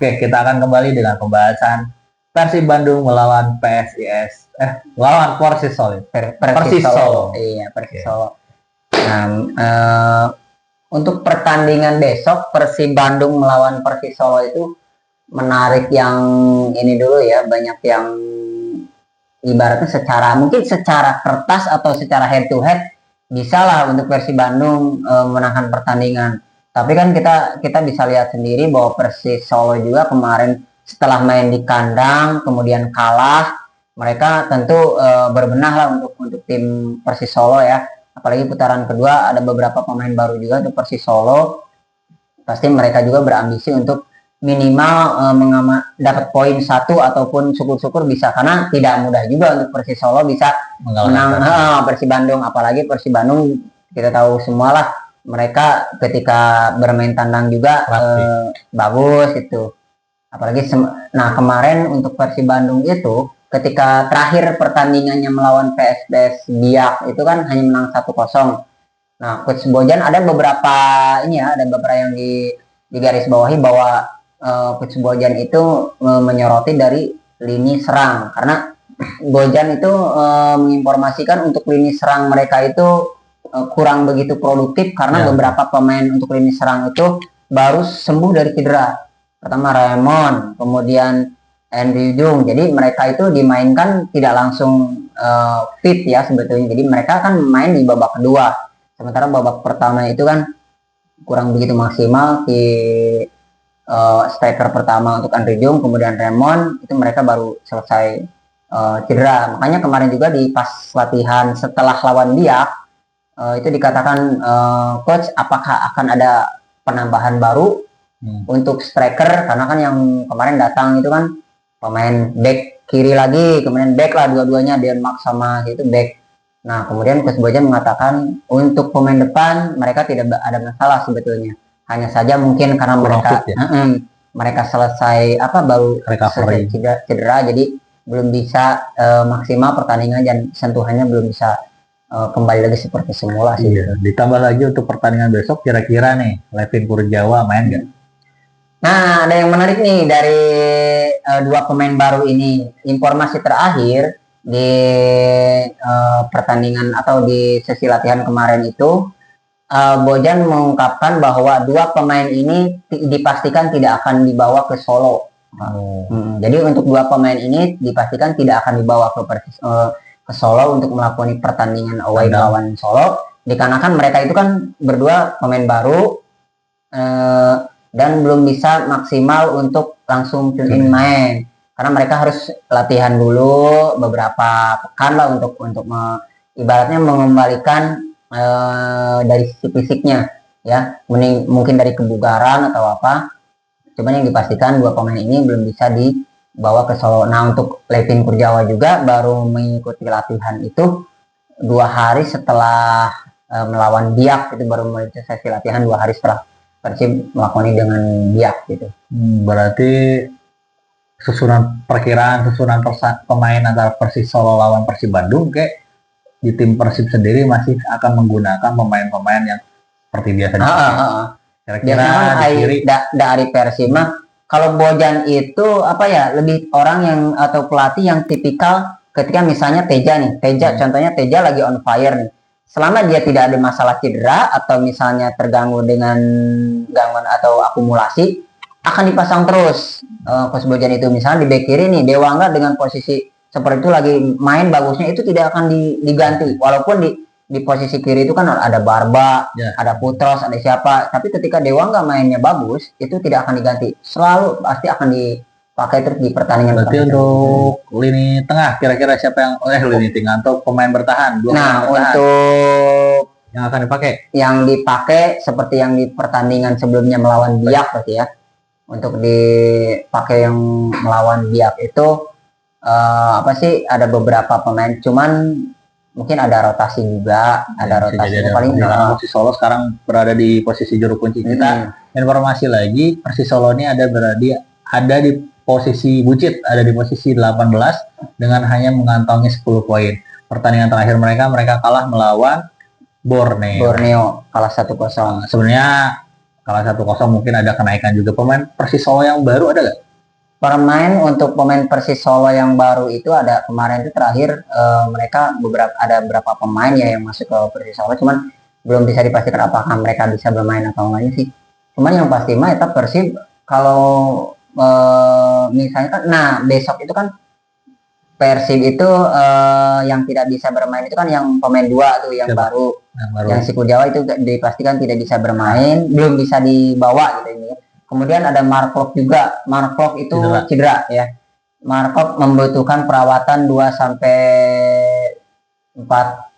Oke, kita akan kembali dengan pembahasan Persib Bandung melawan lawan Persis Solo. Persis Solo. Iya, Persis Solo. Nah, untuk pertandingan besok Persib Bandung melawan Persis Solo itu menarik yang ini dulu ya, banyak yang ibaratnya mungkin secara kertas atau secara head to head bisa lah untuk Persib Bandung menangkan pertandingan. Tapi kan kita bisa lihat sendiri bahwa Persis Solo juga kemarin setelah main di kandang kemudian kalah, mereka tentu berbenah lah untuk tim Persis Solo ya. Apalagi putaran kedua ada beberapa pemain baru juga untuk Persis Solo. Pasti mereka juga berambisi untuk minimal dapat poin 1 ataupun syukur-syukur bisa, karena tidak mudah juga untuk Persis Solo bisa menang Persib Bandung. Apalagi Persib Bandung kita tahu semua lah, mereka ketika bermain tandang juga bagus itu. Apalagi nah kemarin untuk Persib Bandung itu ketika terakhir pertandingannya melawan PSBS Biak itu kan hanya menang 1-0. Nah, Coach Bojan ada beberapa yang di garis bawahi bahwa Coach Bojan itu menyoroti dari lini serang, karena Bojan itu menginformasikan untuk lini serang mereka itu kurang begitu produktif karena beberapa pemain untuk lini serang itu baru sembuh dari cedera. Pertama Raymond, kemudian Andrew Jung. Jadi mereka itu dimainkan tidak langsung fit ya sebetulnya. Jadi mereka kan main di babak kedua. Sementara babak pertama itu kan kurang begitu maksimal di striker pertama untuk Andrew Jung, kemudian Raymond itu mereka baru selesai cedera. Makanya kemarin juga di pas latihan setelah lawan Biak itu dikatakan coach apakah akan ada penambahan baru untuk striker, karena kan yang kemarin datang itu kan pemain back kiri lagi, kemudian back lah dua-duanya Denmark sama itu back. Nah kemudian Coach Bojan mengatakan untuk pemain depan mereka tidak ada masalah sebetulnya, hanya saja mungkin karena mereka selesai baru selesai cedera jadi belum bisa maksimal pertandingan dan sentuhannya belum bisa kembali lagi seperti semula sih. Iya. Ditambah lagi untuk pertandingan besok kira-kira nih Levin Kurniawan main nggak? Nah, ada yang menarik nih dari dua pemain baru ini. Informasi terakhir di pertandingan atau di sesi latihan kemarin itu, Bojan mengungkapkan bahwa dua pemain ini dipastikan tidak akan dibawa ke Solo. Jadi untuk dua pemain ini dipastikan tidak akan dibawa ke Solo untuk melakukan pertandingan away melawan Solo. Dikarenakan mereka itu kan berdua pemain baru. Dan belum bisa maksimal untuk langsung tune in main, karena mereka harus latihan dulu beberapa pekan lah untuk ibaratnya mengembalikan dari sisi fisiknya ya, mungkin dari kebugaran atau apa. Cuman yang dipastikan dua pemain ini belum bisa dibawa ke Solo. Nah untuk Levin Kurniawan juga baru mengikuti latihan itu 2 hari setelah melawan Biak, itu baru mulai sesi latihan 2 hari setelah Persib melakukan dengan Biak gitu. Berarti susunan pemain antara Persis Solo lawan Persib Bandung kayak di tim Persib sendiri masih akan menggunakan pemain-pemain yang seperti biasa. Kira-kira di kiri dari Persib mah kalau Bojan itu lebih orang yang atau pelatih yang tipikal ketika misalnya Teja contohnya Teja lagi on fire nih. Selama dia tidak ada masalah cedera atau misalnya terganggu dengan gangguan atau akumulasi, akan dipasang terus. Coach Bojan itu misalnya di bek kiri nih, Dewangga dengan posisi seperti itu lagi main bagusnya itu tidak akan diganti. Walaupun di posisi kiri itu kan ada Barba, ada Putros, ada siapa. Tapi ketika Dewangga mainnya bagus, itu tidak akan diganti. Selalu pasti akan dipakai terus di pertandingan. Berarti untuk lini tengah kira-kira siapa yang lini tengah atau pemain bertahan? Untuk yang akan dipakai seperti yang di pertandingan sebelumnya melawan Biak berarti ya. Untuk dipakai yang melawan Biak itu ada beberapa pemain, cuman mungkin ada rotasi juga, paling Persis Solo sekarang berada di posisi juru kunci kita. Informasi lagi Persis Solo ini ada di posisi bucit, ada di posisi 18 dengan hanya mengantongi 10 poin. Pertandingan terakhir mereka kalah melawan Borneo kalah 1-0. Sebenarnya kalah 1-0 mungkin ada kenaikan juga. Pemain Persis Solo yang baru ada nggak? Untuk pemain Persis Solo yang baru itu ada kemarin itu terakhir mereka ada beberapa pemain ya yang masuk ke Persis Solo, cuman belum bisa dipastikan apakah mereka bisa bermain atau enggaknya sih. Cuman yang pasti mah itu Persib kalau misalnya kan, nah besok itu kan Persib itu yang tidak bisa bermain itu kan yang pemain dua tuh yang Siapa? baru, Yang baru. yang Siku Jawa itu dipastikan tidak bisa bermain, belum bisa dibawa gitu ini. Kemudian ada Marklock juga. Marklock itu cedera ya. Marklock membutuhkan perawatan 2 sampai 4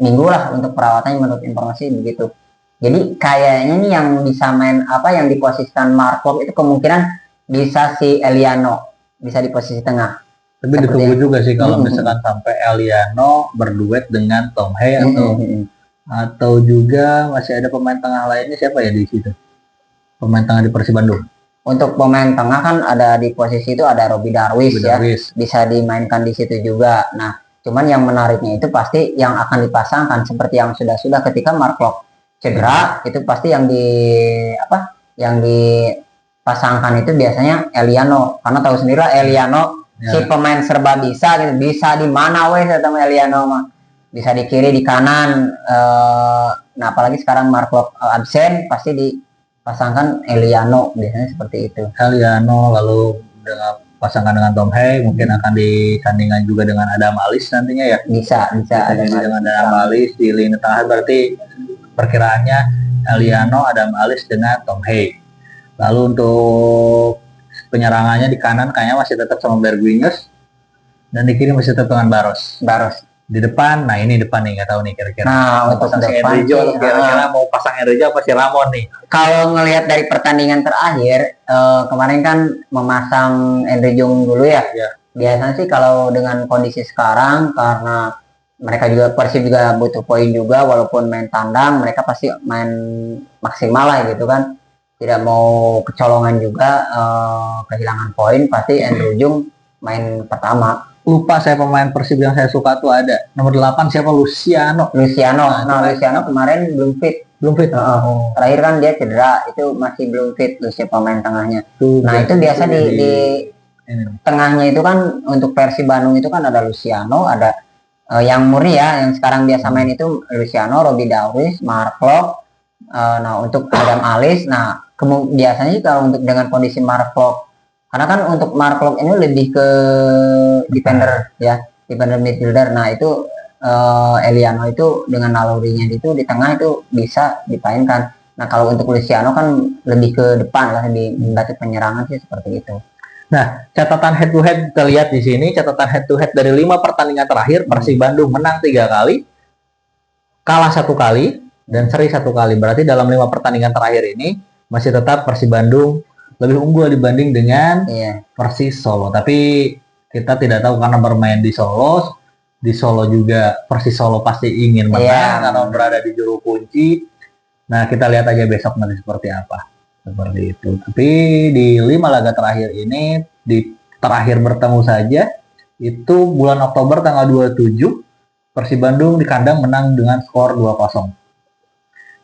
minggu lah untuk perawatannya menurut informasi begitu. Jadi kayaknya nih yang bisa main yang diposisikan Marklock itu kemungkinan bisa si Eliano, bisa di posisi tengah. Tapi ditunggu juga sih kalau misalkan sampai Eliano berduet dengan Tom Hei atau juga masih ada pemain tengah lainnya, siapa ya di situ? Pemain tengah di Persib Bandung. Untuk pemain tengah kan ada di posisi itu ada Robby Darwish ya, bisa dimainkan di situ juga. Nah, cuman yang menariknya itu pasti yang akan dipasangkan seperti yang sudah ketika Marklock cedera itu pasti yang dipasangkan itu biasanya Eliano, karena tahu sendiri lah Eliano si pemain serba bisa gitu, bisa di mana wes sama Eliano mah, bisa di kiri di kanan. Nah apalagi sekarang Marklock absen, pasti dipasangkan Eliano biasanya seperti itu. Eliano lalu dengan pasangan dengan Tom Hei mungkin akan disandingkan juga dengan Adam Alis nantinya ya. Bisa ada dengan Adam Alis di lini tengah, berarti perkiraannya Eliano, Adam Alis dengan Tom Hei. Lalu untuk penyerangannya di kanan kayaknya masih tetap sama Bergwinius, dan di kiri masih tetap dengan Baros. Di depan, nah ini depan nih, nggak tahu nih kira-kira. Nah untuk pasang depan kira-kira mau pasang Enrijo apa si Ramon nih? Kalau ngelihat dari pertandingan terakhir kemarin kan memasang Enrijo dulu ya. Biasanya sih kalau dengan kondisi sekarang, karena mereka juga Persib juga butuh poin juga, walaupun main tandang mereka pasti main maksimal lah gitu kan, tidak mau kecolongan juga kehilangan poin, pasti Andrew Jung main pertama. Lupa saya pemain Persib yang saya suka tuh ada nomor 8 siapa, Luciano. Nah Luciano kemarin belum fit. Terakhir kan dia cedera, itu masih belum fit Luciano pemain tengahnya. Nah itu biasa di tengahnya itu kan untuk Persib Bandung itu kan ada Luciano, ada yang murni ya, yang sekarang biasa main itu Luciano, Robby Darwish, Marklock. Nah untuk Adam Alis, nah biasanya sih kalau untuk dengan kondisi Marklock, karena kan untuk Marklock ini lebih ke defender ya, defender midfielder. Nah itu Eliano itu dengan nalurinya itu di tengah itu bisa dipainkan. Nah kalau untuk Luciano kan lebih ke depan lah, lebih membantu penyerangan sih seperti itu. Nah, catatan head to head kita lihat di sini, catatan head to head dari 5 pertandingan terakhir, Persib Bandung menang 3 kali, kalah 1 kali, dan seri 1 kali. Berarti dalam 5 pertandingan terakhir ini masih tetap Persib Bandung lebih unggul dibanding dengan Persis Solo. Tapi kita tidak tahu karena bermain di Solo juga Persis Solo pasti ingin menang karena berada di juru kunci. Nah kita lihat aja besok nanti seperti apa. Seperti itu. Tapi di 5 laga terakhir ini, di terakhir bertemu saja itu bulan Oktober tanggal 27, Persib Bandung di kandang menang dengan skor 2-0.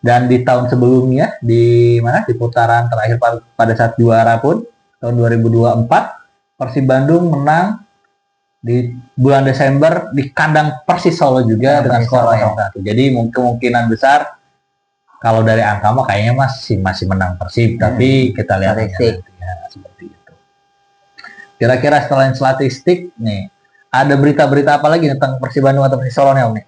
Dan di tahun sebelumnya di putaran terakhir pada saat juara pun tahun 2024, Persib Bandung menang di bulan Desember di kandang Persis Solo juga dengan skor 0-1. Jadi kemungkinan besar kalau dari angka mah kayaknya masih menang Persib, tapi kita lihat ya, seperti itu. Kira-kira setelah statistik nih, ada berita-berita apa lagi tentang Persib Bandung atau Persis Solo nih Om nih?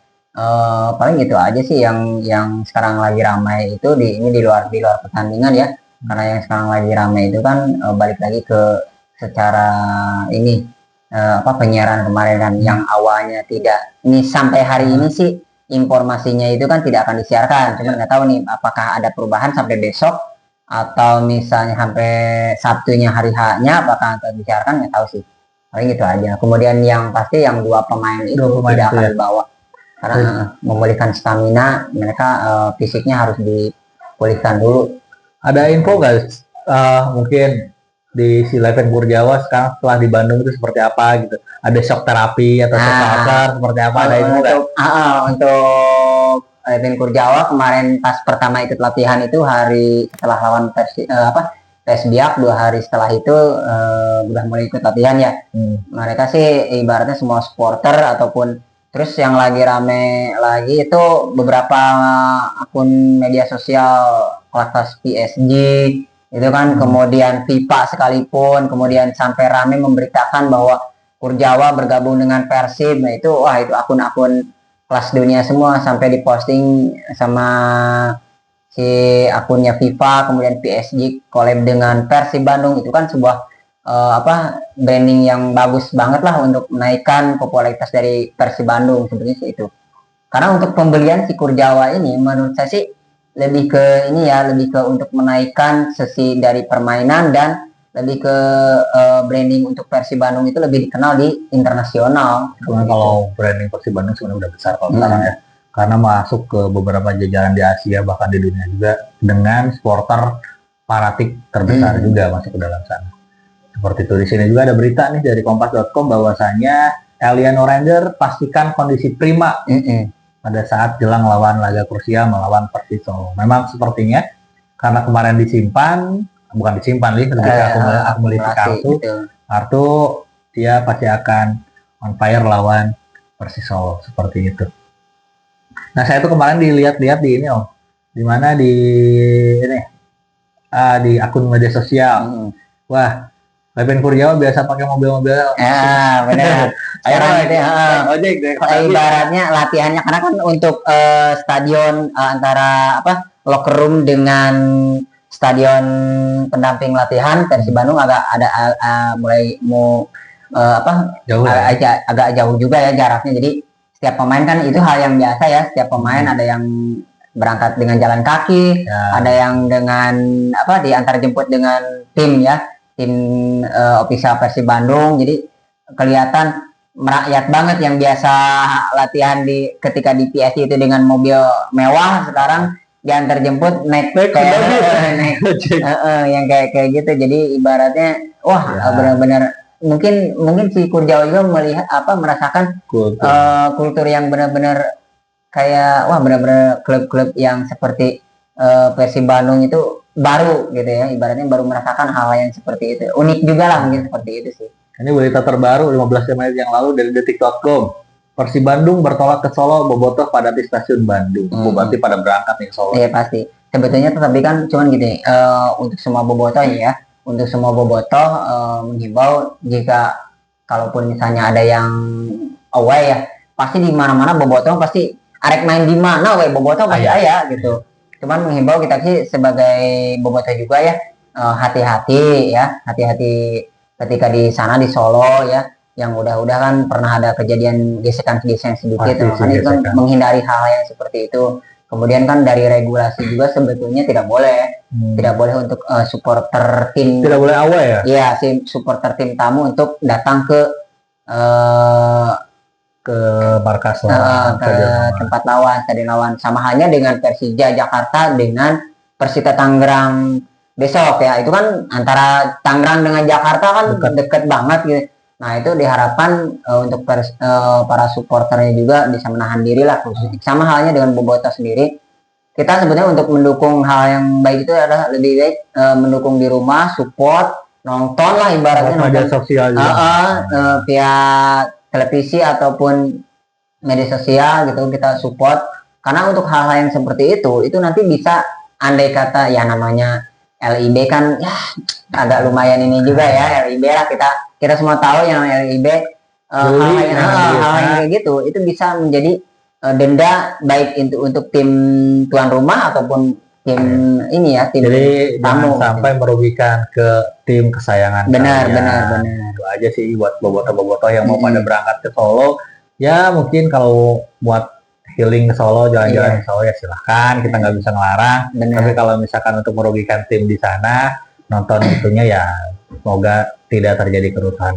Paling itu aja sih yang sekarang lagi ramai itu di luar pertandingan ya, karena yang sekarang lagi ramai itu kan balik lagi ke secara ini penyiaran kemarin kan, yang awalnya tidak, ini sampai hari ini sih informasinya itu kan tidak akan disiarkan, cuman nggak tahu nih apakah ada perubahan sampai besok atau misalnya sampai Sabtunya hari H-nya apakah akan disiarkan, nggak tahu sih. Paling gitu aja. Kemudian yang pasti yang 2 pemain itu tidak akan dibawa karena memulihkan stamina mereka, fisiknya harus dipulihkan dulu. Ada info guys, mungkin di si Leven Kurjawa sekarang setelah di Bandung itu seperti apa gitu? Ada shock terapi atau shock laser seperti apa? Ada info nggak? Untuk Levin Kurjawa kemarin pas pertama ikut latihan itu hari setelah lawan PS Biak, 2 hari setelah itu udah mulai ikut latihan ya. Mereka sih ibaratnya semua supporter ataupun terus yang lagi rame lagi itu beberapa akun media sosial kelas PSG itu kan, kemudian FIFA sekalipun, kemudian sampai rame memberitakan bahwa Kurjawa bergabung dengan Persib. Nah itu wah, itu akun-akun kelas dunia semua, sampai diposting sama si akunnya FIFA, kemudian PSG collab dengan Persib Bandung. Itu kan sebuah branding yang bagus banget lah untuk menaikkan popularitas dari Persib Bandung sebenarnya itu. Karena untuk pembelian si Kurjawa ini menurut saya sih lebih ke ini ya, lebih ke untuk menaikkan sisi dari permainan dan lebih ke branding untuk Persib Bandung itu lebih dikenal di internasional. Kalau branding Persib Bandung sebenarnya udah besar kalau sekarang ya, karena masuk ke beberapa jajaran di Asia bahkan di dunia juga dengan supporter fanatik terbesar juga masuk ke dalam sana. Seperti itu. Di sini juga ada berita nih dari kompas.com bahwasanya Elian Oranger pastikan kondisi prima pada saat jelang lawan laga krusial melawan Persis Solo. Memang sepertinya karena kemarin bukan disimpan nih, aku melihat kartu dia pasti akan on fire lawan Persis Solo seperti itu. Nah saya tuh kemarin dilihat-lihat di ini di mana di akun media sosial. Wah, Levin Kurjawa biasa pakai mobil-mobil. Benar. Sekarang itu ojek deh. Ibaratnya latihannya karena kan untuk stadion antara locker room dengan stadion pendamping latihan Persib Bandung agak ada mulai mau jauh agak jauh juga ya jaraknya. Jadi setiap pemain kan itu hal yang biasa ya. Setiap pemain ada yang berangkat dengan jalan kaki, ada yang dengan diantar jemput dengan tim ya. Tim official Persib Bandung, jadi kelihatan merakyat banget. Yang biasa latihan ketika di PSG itu dengan mobil mewah, sekarang diantar jemput naik yang kayak gitu. Jadi ibaratnya wah benar-benar mungkin si Kurjawa juga merasakan kultur yang benar-benar kayak wah, benar-benar klub-klub yang seperti Persib Bandung itu baru gitu ya, ibaratnya baru merasakan hal yang seperti itu. Unik juga lah mungkin seperti itu sih. Ini berita terbaru 15 menit yang lalu dari detik.com. Persib Bandung bertolak ke Solo, bobotoh pada di stasiun Bandung. Berarti pada berangkat nih ke Solo. Iya pasti. Sebetulnya tapi kan cuman gini, untuk semua bobotoh ya, untuk semua bobotoh menghimbau jika kalaupun misalnya ada yang away ya, pasti di mana-mana bobotoh pasti arek main di mana bobotoh pasti aya gitu. Cuman menghimbau kita sih sebagai bobotoh juga ya, hati-hati ketika di sana di Solo ya, yang udah kan pernah ada kejadian gesekan sedikit, makanya kan menghindari hal yang seperti itu. Kemudian kan dari regulasi juga sebetulnya tidak boleh untuk supporter tim, tidak boleh away ya? Iya, si supporter tim tamu untuk datang ke markas ke tempat lawan, stadion lawan. Sama halnya dengan Persija Jakarta dengan Persita Tangerang besok ya. Itu kan antara Tangerang dengan Jakarta kan deket banget gitu. Nah itu diharapkan untuk para supporternya juga bisa menahan diri lah. Sama halnya dengan bobotoh sendiri. Kita sebetulnya untuk mendukung hal yang baik itu adalah lebih baik mendukung di rumah, support, nonton lah ibaratnya, media sosial juga. Via televisi ataupun media sosial gitu kita support. Karena untuk hal-hal yang seperti itu nanti bisa, andai kata ya namanya LIB kan ya agak lumayan ini juga ya, LIB lah, kita semua tahu yang LIB hal yang kayak gitu itu bisa menjadi denda baik untuk tim tuan rumah ataupun tim ini ya, tim jadi tamu, jangan sampai merugikan ke tim kesayangan. Benar. Itu aja sih buat bobotoh yang mau pada berangkat ke Solo ya. Mungkin kalau buat healing ke Solo, jalan-jalan ke Solo ya silahkan, kita nggak bisa ngelarang. Tapi kalau misalkan untuk merugikan tim di sana, nonton itunya ya semoga tidak terjadi kerusuhan.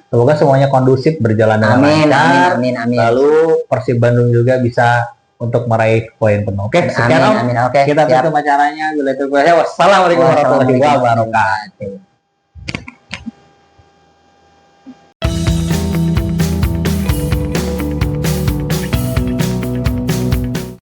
Semoga semuanya kondusif, berjalan dengan lancar. Amin. Lalu Persib Bandung juga bisa untuk meraih poin penuh. Oke, sekian Om. Amin. Oke, kita tutup acaranya. Wassalamualaikum warahmatullahi wabarakatuh.